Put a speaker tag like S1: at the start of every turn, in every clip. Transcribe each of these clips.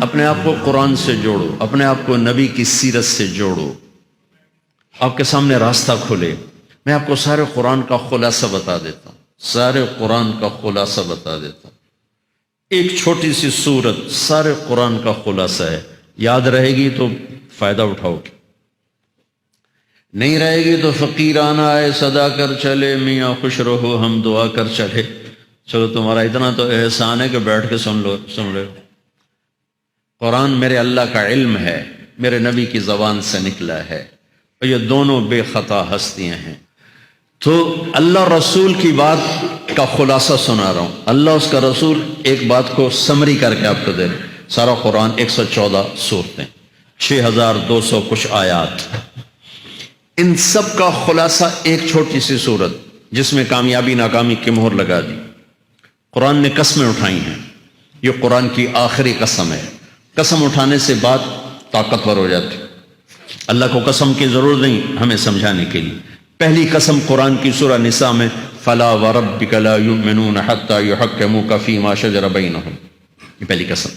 S1: اپنے آپ کو قرآن سے جوڑو، اپنے آپ کو نبی کی سیرت سے جوڑو، آپ کے سامنے راستہ کھلے۔ میں آپ کو سارے قرآن کا خلاصہ بتا دیتا ہوں، سارے قرآن کا خلاصہ بتا دیتا ہوں۔ ایک چھوٹی سی سورت سارے قرآن کا خلاصہ ہے، یاد رہے گی تو فائدہ اٹھاؤ گے، نہیں رہے گی تو فقیرانہ آئے صدا کر چلے، میاں خوش رہو ہم دعا کر چلے۔ چلو تمہارا اتنا تو احسان ہے کہ بیٹھ کے سن لو۔ قرآن میرے اللہ کا علم ہے، میرے نبی کی زبان سے نکلا ہے، اور یہ دونوں بے خطا ہستیاں ہیں۔ تو اللہ رسول کی بات کا خلاصہ سنا رہا ہوں، اللہ اس کا رسول ایک بات کو سمری کر کے آپ کو دے رہے۔ سارا قرآن 114 سورتیں، 6200 کچھ آیات، ان سب کا خلاصہ ایک چھوٹی سی سورت جس میں کامیابی ناکامی کی مہر لگا دی۔ قرآن نے قسمیں اٹھائی ہیں، یہ قرآن کی آخری قسم ہے۔ قسم اٹھانے سے بات طاقتور ہو جاتی، اللہ کو قسم کی ضرورت نہیں ہمیں سمجھانے کے لیے۔ پہلی قسم قرآن کی سورہ نساء میں فَلَا وَرَبِّكَ لَا يُؤْمِنُونَ حَتَّى يُحَكِّمُوكَ فِي مَا شَجَرَ بَيْنَهُمْ، یہ پہلی قسم۔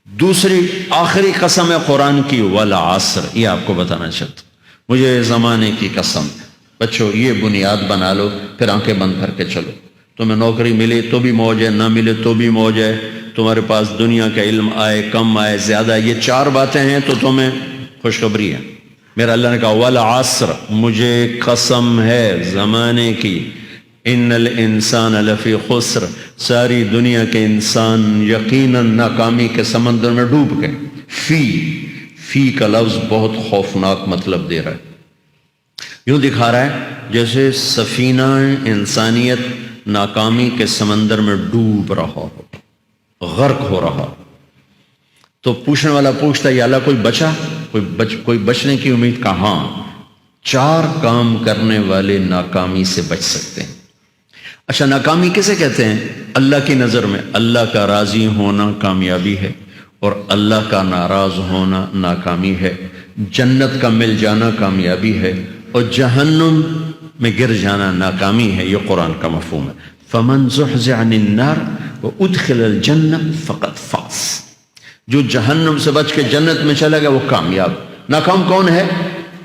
S1: دوسری آخری قسم ہے قرآن کی وَالْعَصْرِ، یہ آپ کو بتانا چاہتا ہوں، مجھے زمانے کی قسم۔ بچوں یہ بنیاد بنا لو، پھر آنکھیں بند کر کے چلو۔ تمہیں نوکری ملے تو بھی موج ہے، نہ ملے تو بھی موج ہے، تمہارے پاس دنیا کا علم آئے کم آئے زیادہ، یہ چار باتیں ہیں تو تمہیں خوشخبری ہے۔ میرا اللہ نے کہا والعصر، مجھے قسم ہے زمانے کی، ان الانسان لفی خسر، ساری دنیا کے انسان یقیناً ناکامی کے سمندر میں ڈوب گئے۔ فی کا لفظ بہت خوفناک مطلب دے رہا ہے، یوں دکھا رہا ہے جیسے سفینہ انسانیت ناکامی کے سمندر میں ڈوب رہا ہو، غرق ہو رہا۔ تو پوچھنے والا پوچھتا ہے یا اللہ کوئی بچا، کوئی بچنے کی امید؟ کہاں؟ چار کام کرنے والے ناکامی سے بچ سکتے ہیں۔ اچھا ناکامی کسے کہتے ہیں اللہ کی نظر میں؟ اللہ کا راضی ہونا کامیابی ہے، اور اللہ کا ناراض ہونا ناکامی ہے۔ جنت کا مل جانا کامیابی ہے، اور جہنم میں گر جانا ناکامی ہے۔ یہ قرآن کا مفہوم ہے۔ فَمَنْ زُحْزِحَ عَنِ النَّارِ وَأُدْخِلَ الْجَنَّةَ فَقَدْ فَازَ، جو جہنم سے بچ کے جنت میں چلا گیا وہ کامیاب۔ ناکام کون ہے؟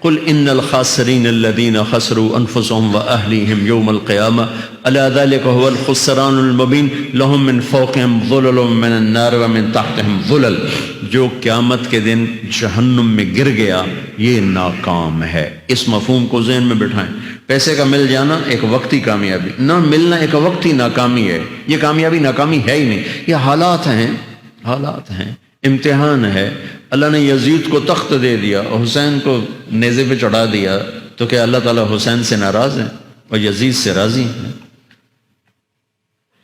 S1: قُلْ إِنَّ الْخَاسِرِينَ الَّذِينَ خَسِرُوا أَنفُسَهُمْ وَأَهْلِيهِمْ يَوْمَ الْقِيَامَةِ أَلَا ذَلِكَ هُوَ الْخُسْرَانُ الْمُبِينُ لَهُم مِّن فَوْقِهِمْ ظُلَلٌ مِّنَ النَّارِ وَمِن تَحْتِهِمْ ظُلَلٌ، جو قیامت کے دن جہنم میں گر گیا یہ ناکام ہے۔ اس مفہوم کو ذہن میں بٹھائیں۔ پیسے کا مل جانا ایک وقتی کامیابی، نہ ملنا ایک وقتی ناکامی ہے۔ یہ کامیابی ناکامی ہے ہی نہیں، یہ حالات ہیں، امتحان ہے۔ اللہ نے یزید کو تخت دے دیا اور حسین کو نیزے پہ چڑھا دیا، تو کیا اللہ تعالیٰ حسین سے ناراض ہیں اور یزید سے راضی ہیں؟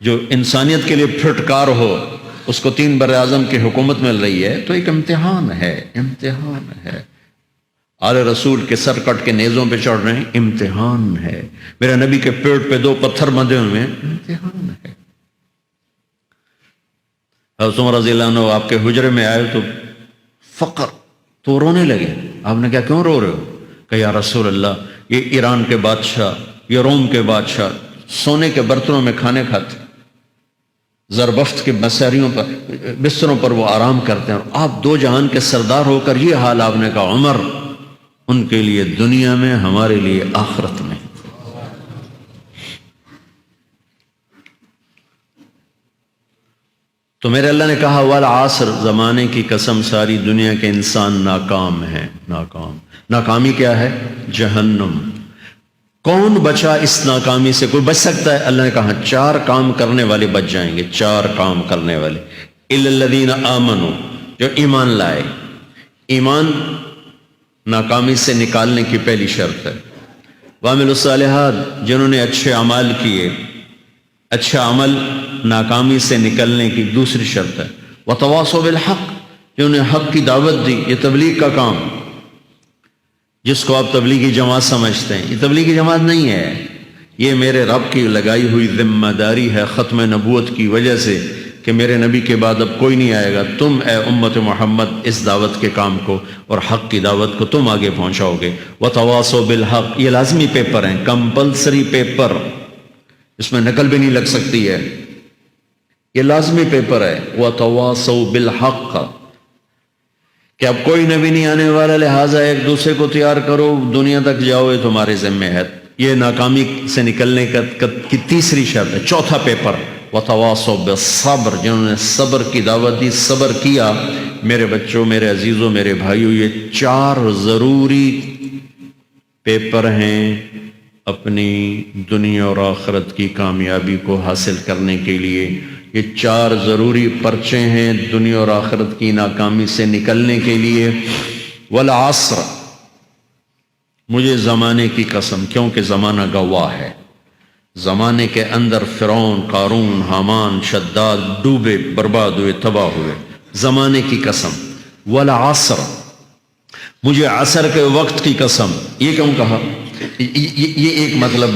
S1: جو انسانیت کے لیے پھٹکار ہو اس کو 3 براعظم کی حکومت مل رہی ہے، تو ایک امتحان ہے۔ آل رسول کے سر کٹ کے نیزوں پہ چڑھ رہے ہیں، امتحان ہے۔ میرے نبی کے پیٹ پہ 2 پتھر بندھے ہوئے ہیں، امتحان ہے۔ حضرت عمر رضی اللہ عنہ آپ کے حجرے میں آئے تو فقر، تو رونے لگے۔ آپ نے کہا کیوں رو رہے ہو؟ کہ یا رسول اللہ یہ ایران کے بادشاہ، یہ روم کے بادشاہ سونے کے برتنوں میں کھانے کھاتے، زربفت کے بستروں پر وہ آرام کرتے ہیں، اور آپ 2 جہان کے سردار ہو کر یہ حال۔ آپ نے کہا عمر ان کے لیے دنیا میں، ہمارے لیے آخرت میں۔ تو میرے اللہ نے کہا والعصر، زمانے کی قسم ساری دنیا کے انسان ناکام ہیں، ناکامی کیا ہے؟ جہنم۔ کون بچا اس ناکامی سے؟ کوئی بچ سکتا ہے؟ اللہ نے کہا 4 کام کرنے والے بچ جائیں گے، 4 کام کرنے والے۔ اِلَّا الَّذِينَ آمَنُوا، جو ایمان لائے۔ ایمان ناکامی سے نکالنے کی پہلی شرط ہے۔ وَعَمِلُوا الصَّالِحَاتِ، جنہوں نے اچھے اعمال کیے، اچھا عمل ناکامی سے نکلنے کی دوسری شرط ہے۔ وَتَوَاصَوْا بِالْحَقِّ، جنہوں نے حق کی دعوت دی۔ یہ تبلیغ کا کام، جس کو آپ تبلیغی جماعت سمجھتے ہیں، یہ تبلیغی جماعت نہیں ہے، یہ میرے رب کی لگائی ہوئی ذمہ داری ہے ختم نبوت کی وجہ سے، کہ میرے نبی کے بعد اب کوئی نہیں آئے گا، تم اے امت محمد اس دعوت کے کام کو اور حق کی دعوت کو تم آگے پہنچاؤ گے۔ وَتَوَاصَوْا بِالْحَقِّ، یہ لازمی پیپر ہیں، کمپلسری پیپر، اس میں نقل بھی نہیں لگ سکتی ہے۔ یہ لازمی پیپر ہے، وَتَوَاصَوْا بِالْحَقِّ، کہ اب کوئی نبی نہیں آنے والا، لہٰذا ایک دوسرے کو تیار کرو، دنیا تک جاؤ، یہ تمہارے ذمہ ہے۔ یہ ناکامی سے نکلنے کی تیسری شرط ہے۔ چوتھا پیپر وَتَوَاصَوْا بِالصَّبْرِ، جنہوں نے صبر کی دعوت دی، صبر کیا۔ میرے بچوں، میرے عزیزوں، میرے بھائیوں، یہ 4 ضروری پیپر ہیں اپنی دنیا اور آخرت کی کامیابی کو حاصل کرنے کے لیے۔ یہ 4 ضروری پرچے ہیں دنیا اور آخرت کی ناکامی سے نکلنے کے لیے۔ والعصر، مجھے زمانے کی قسم، کیونکہ زمانہ گواہ ہے۔ زمانے کے اندر فرعون، قارون، حامان، شداد ڈوبے، برباد ہوئے، تباہ ہوئے۔ زمانے کی قسم۔ والعصر، مجھے عصر کے وقت کی قسم۔ یہ کیوں کہا؟ یہ ایک مطلب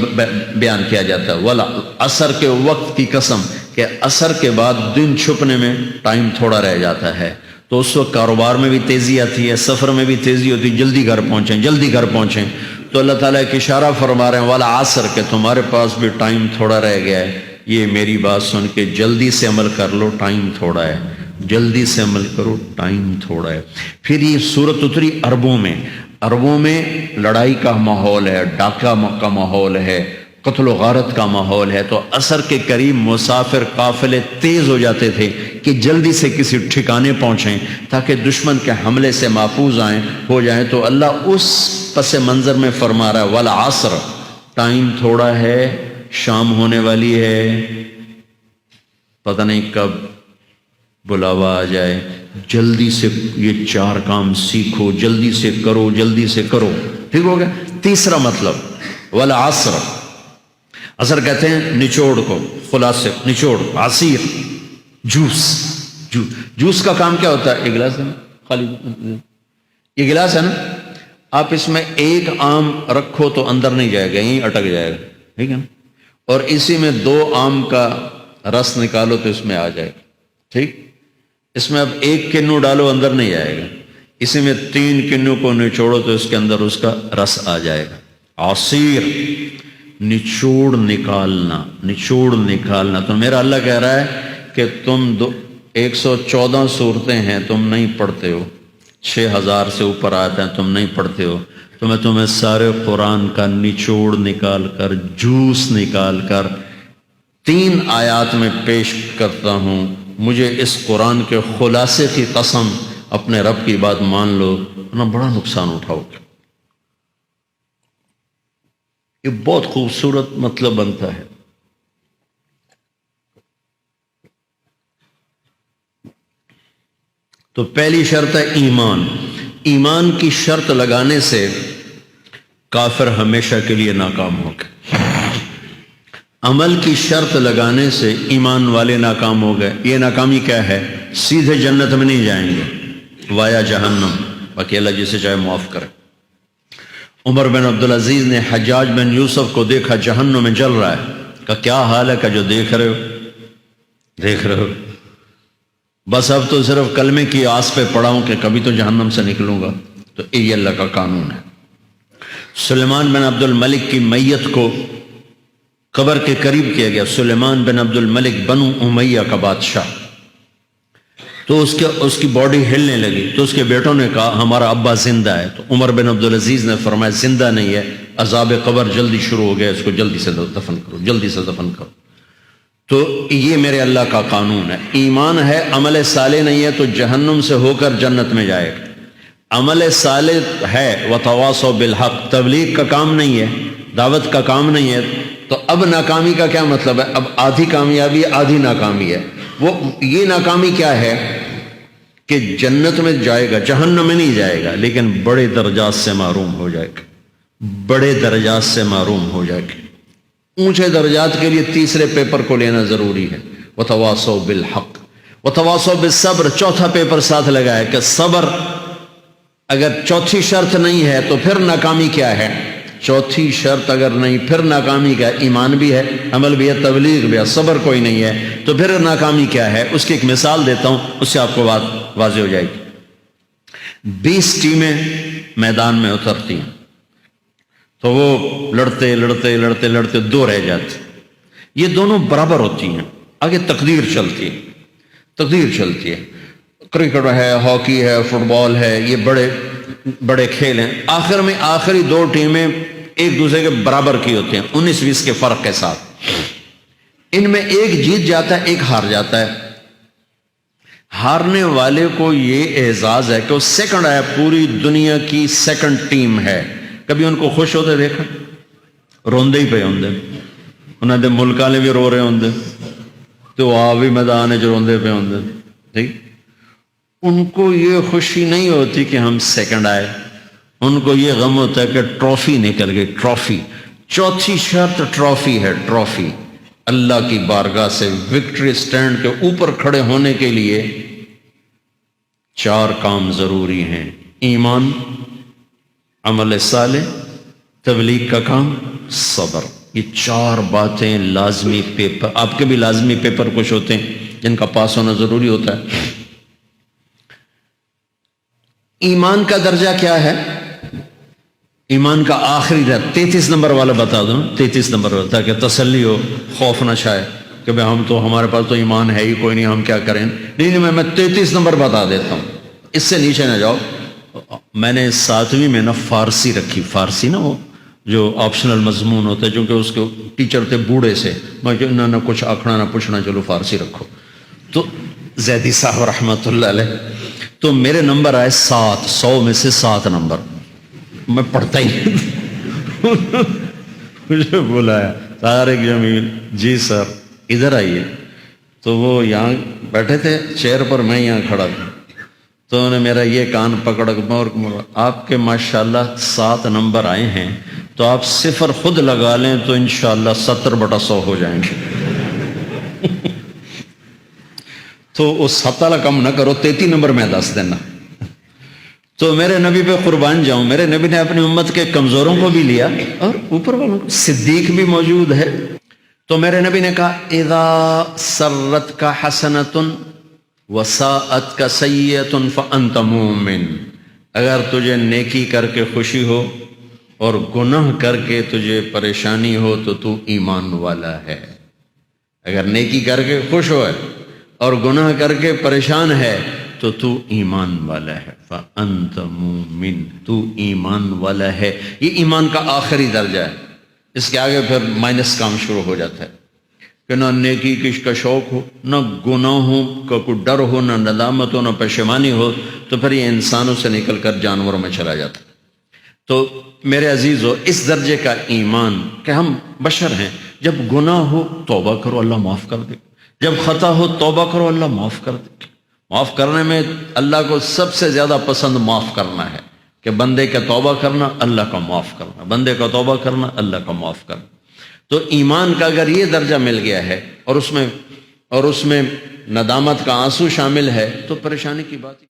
S1: بیان کیا جاتا ہے، والعصر کے وقت کی قسم، کہ عصر کے بعد دن چھپنے میں ٹائم تھوڑا رہ جاتا ہے، تو اس وقت کاروبار میں بھی تیزی آتی ہے، سفر میں بھی تیزی ہوتی ہے، جلدی گھر پہنچیں، جلدی گھر پہنچیں۔ تو اللہ تعالیٰ ایک اشارہ فرما رہے ہیں والعصر، کہ تمہارے پاس بھی ٹائم تھوڑا رہ گیا ہے، یہ میری بات سن کے جلدی سے عمل کر لو، ٹائم تھوڑا ہے، جلدی سے عمل کرو، ٹائم تھوڑا ہے۔ پھر یہ سورت اتری عربوں میں، عربوں میں لڑائی کا ماحول ہے، ڈاکہ کا ماحول ہے، قتل و غارت کا ماحول ہے، تو عصر کے قریب مسافر قافلے تیز ہو جاتے تھے کہ جلدی سے کسی ٹھکانے پہنچیں تاکہ دشمن کے حملے سے محفوظ ہو جائیں۔ تو اللہ اس پس منظر میں فرما رہا ہے والعصر، ٹائم تھوڑا ہے، شام ہونے والی ہے، پتہ نہیں کب بلاوا آ جائے، جلدی سے یہ 4 کام سیکھو، جلدی سے کرو، جلدی سے کرو۔ ٹھیک ہو گیا؟ تیسرا مطلب والعصر، عصر کہتے ہیں نچوڑ کو، خلاصے، نچوڑ، عصیر، جوس کا کام کیا ہوتا ہے؟ یہ گلاس ہے نا، خالی یہ گلاس ہے نا، آپ اس میں ایک آم رکھو تو اندر نہیں جائے گا، یہیں اٹک جائے گا، ٹھیک ہے نا، اور اسی میں 2 آم کا رس نکالو تو اس میں آ جائے گا، ٹھیک۔ اس میں اب 1 کنو ڈالو، اندر نہیں آئے گا، اسی میں 3 کنو کو نچوڑو تو اس کے اندر اس کا رس آ جائے گا۔ عصیر، نچوڑ نکالنا، نچوڑ نکالنا۔ تو میرا اللہ کہہ رہا ہے کہ تم 114 صورتیں ہیں تم نہیں پڑھتے ہو، 6000 سے اوپر آتے ہیں تم نہیں پڑھتے ہو، تو میں تمہیں سارے قرآن کا نچوڑ نکال کر، جوس نکال کر 3 آیات میں پیش کرتا ہوں۔ مجھے اس قرآن کے خلاصے کی قسم، اپنے رب کی بات مان لو ورنہ بڑا نقصان اٹھاؤ گے۔ یہ بہت خوبصورت مطلب بنتا ہے۔ تو پہلی شرط ہے ایمان۔ ایمان کی شرط لگانے سے کافر ہمیشہ کے لیے ناکام ہو گئے۔ عمل کی شرط لگانے سے ایمان والے ناکام ہو گئے۔ یہ ناکامی کیا ہے؟ سیدھے جنت میں نہیں جائیں گے، وایا جہنم، باقی اللہ جسے چاہے معاف کرے۔ عمر بن عبدالعزیز نے حجاج بن یوسف کو دیکھا جہنم میں جل رہا ہے، کہا کیا حال ہے؟ کہ جو دیکھ رہے ہو، بس اب تو صرف کلمے کی آس پہ پڑا ہوں کہ کبھی تو جہنم سے نکلوں گا۔ تو یہ اللہ کا قانون ہے۔ سلیمان بن عبد الملک کی میت کو قبر کے قریب کیا گیا، سلیمان بن عبد الملک بنو امیہ کا بادشاہ، تو اس کی باڈی ہلنے لگی، تو اس کے بیٹوں نے کہا ہمارا ابا زندہ ہے۔ تو عمر بن عبدالعزیز نے فرمایا زندہ نہیں ہے، عذاب قبر جلدی شروع ہو گیا، اس کو جلدی سے دفن کرو، جلدی سے دفن کرو۔ تو یہ میرے اللہ کا قانون ہے۔ ایمان ہے، عمل صالح نہیں ہے تو جہنم سے ہو کر جنت میں جائے گا۔ عمل صالح ہے، وتواصوا بالحق، تبلیغ کا کام نہیں ہے، دعوت کا کام نہیں ہے، تو اب ناکامی کا کیا مطلب ہے؟ اب آدھی کامیابی آدھی ناکامی ہے۔ وہ یہ ناکامی کیا ہے کہ جنت میں جائے گا، جہنم میں نہیں جائے گا، لیکن بڑے درجات سے محروم ہو جائے گا، بڑے درجات سے محروم ہو جائے گا۔ اونچے درجات کے لیے تیسرے پیپر کو لینا ضروری ہے، وتواصوا بالحق وتواصوا بالصبر۔ چوتھا پیپر ساتھ لگایا کہ صبر، اگر چوتھی شرط نہیں ہے تو پھر ناکامی کیا ہے؟ چوتھی شرط اگر نہیں، پھر ناکامی کیا؟ ایمان بھی ہے، عمل بھی ہے، تبلیغ بھی ہے، صبر کوئی نہیں ہے، تو پھر ناکامی کیا ہے؟ اس کی ایک مثال دیتا ہوں، اس سے آپ کو بات واضح ہو جائے گی۔ 20 ٹیمیں میدان میں اترتی ہیں، تو وہ لڑتے 2 رہ جاتے، یہ دونوں برابر ہوتی ہیں، آگے تقدیر چلتی ہے، تقدیر چلتی ہے، کرکٹ ہے، ہاکی ہے، فٹ بال ہے، یہ بڑے بڑے کھیل ہیں، آخر میں آخری دو ٹیمیں ایک دوسرے کے برابر کی ہوتی ہیں 19-20 کے فرق کے ساتھ، ان میں ایک جیت جاتا ہے ایک ہار جاتا ہے، ہارنے والے کو یہ اعزاز ہے کہ وہ سیکنڈ ہے، پوری دنیا کی سیکنڈ ٹیم ہے، کبھی ان کو خوش ہوتے دیکھا؟ روندے ہی پہ ہوندے، انہوں نے ملک والے بھی رو رہے ہوندے تو آ بھی میدان جو روندے پہ ہوندے، ٹھیک، ان کو یہ خوشی نہیں ہوتی کہ ہم سیکنڈ آئے، ان کو یہ غم ہوتا ہے کہ ٹرافی نکل گئی، ٹرافی، چوتھی شرط ٹرافی ہے، ٹرافی، اللہ کی بارگاہ سے وکٹری سٹینڈ کے اوپر کھڑے ہونے کے لیے 4 کام ضروری ہیں: ایمان، عمل صالح، تبلیغ کا کام، صبر، یہ 4 باتیں لازمی پیپر، آپ کے بھی لازمی پیپر کچھ ہوتے ہیں جن کا پاس ہونا ضروری ہوتا ہے۔ ایمان کا درجہ کیا ہے؟ ایمان کا آخری درجہ 33 نمبر والا بتا دوں، 33 نمبر والا، تاکہ تسلی ہو، خوف نہ چھائے کہ بھئی ہمارے پاس تو ایمان ہے ہی کوئی نہیں، ہم کیا کریں؟ نہیں، میں 33 نمبر بتا دیتا ہوں، اس سے نیچے نہ جاؤ۔ میں نے 7ویں میں نا فارسی رکھی، فارسی نا وہ جو آپشنل مضمون ہوتا ہے، چونکہ اس کے ٹیچر تھے بوڑھے سے، میں کہ نہ کچھ آکھنا نہ پوچھنا، چلو فارسی رکھو، تو زیدی صاحب رحمۃ اللہ علیہ، تو میرے نمبر آئے 7، 100 میں سے 7 نمبر، میں پڑھتا ہی مجھے بلایا طارق جمیل، جی سر ادھر آئیے، تو وہ یہاں بیٹھے تھے چیئر پر، میں یہاں کھڑا تھا، تو انہوں نے میرا یہ کان پکڑ اور آپ کے ماشاءاللہ 7 نمبر آئے ہیں، تو آپ 0 خود لگا لیں تو انشاءاللہ 70/100 ہو جائیں گے تو اس 7 والا کم نہ کرو، 33 نمبر میں 10 دینا۔ تو میرے نبی پہ قربان جاؤں، میرے نبی نے اپنی امت کے کمزوروں کو بھی لیا اور اوپر والوں کو، صدیق بھی موجود ہے، تو میرے نبی نے کہا اذا سرتک حسنۃ وساءتک سیئۃ فانت مومن، اگر تجھے نیکی کر کے خوشی ہو اور گناہ کر کے تجھے پریشانی ہو تو ایمان والا ہے۔ اگر نیکی کر کے خوش ہو اور گناہ کر کے پریشان ہے تو ایمان والا ہے، فأنت مومن، تو ایمان والا ہے۔ یہ ایمان کا آخری درجہ ہے، اس کے آگے پھر مائنس کام شروع ہو جاتا ہے کہ نہ نیکی کش کا شوق ہو، نہ گناہوں کا کوئی ڈر ہو، نہ ندامت ہو، نہ پشیمانی ہو، تو پھر یہ انسانوں سے نکل کر جانوروں میں چلا جاتا ہے۔ تو میرے عزیزو، اس درجے کا ایمان کہ ہم بشر ہیں، جب گناہ ہو توبہ کرو اللہ معاف کر دے، جب خطا ہو توبہ کرو اللہ معاف کر دے۔ معاف کرنے میں اللہ کو سب سے زیادہ پسند معاف کرنا ہے، کہ بندے کا توبہ کرنا اللہ کا معاف کرنا، بندے کا توبہ کرنا اللہ کا معاف کرنا۔ تو ایمان کا اگر یہ درجہ مل گیا ہے اور اس میں ندامت کا آنسو شامل ہے تو پریشانی کی بات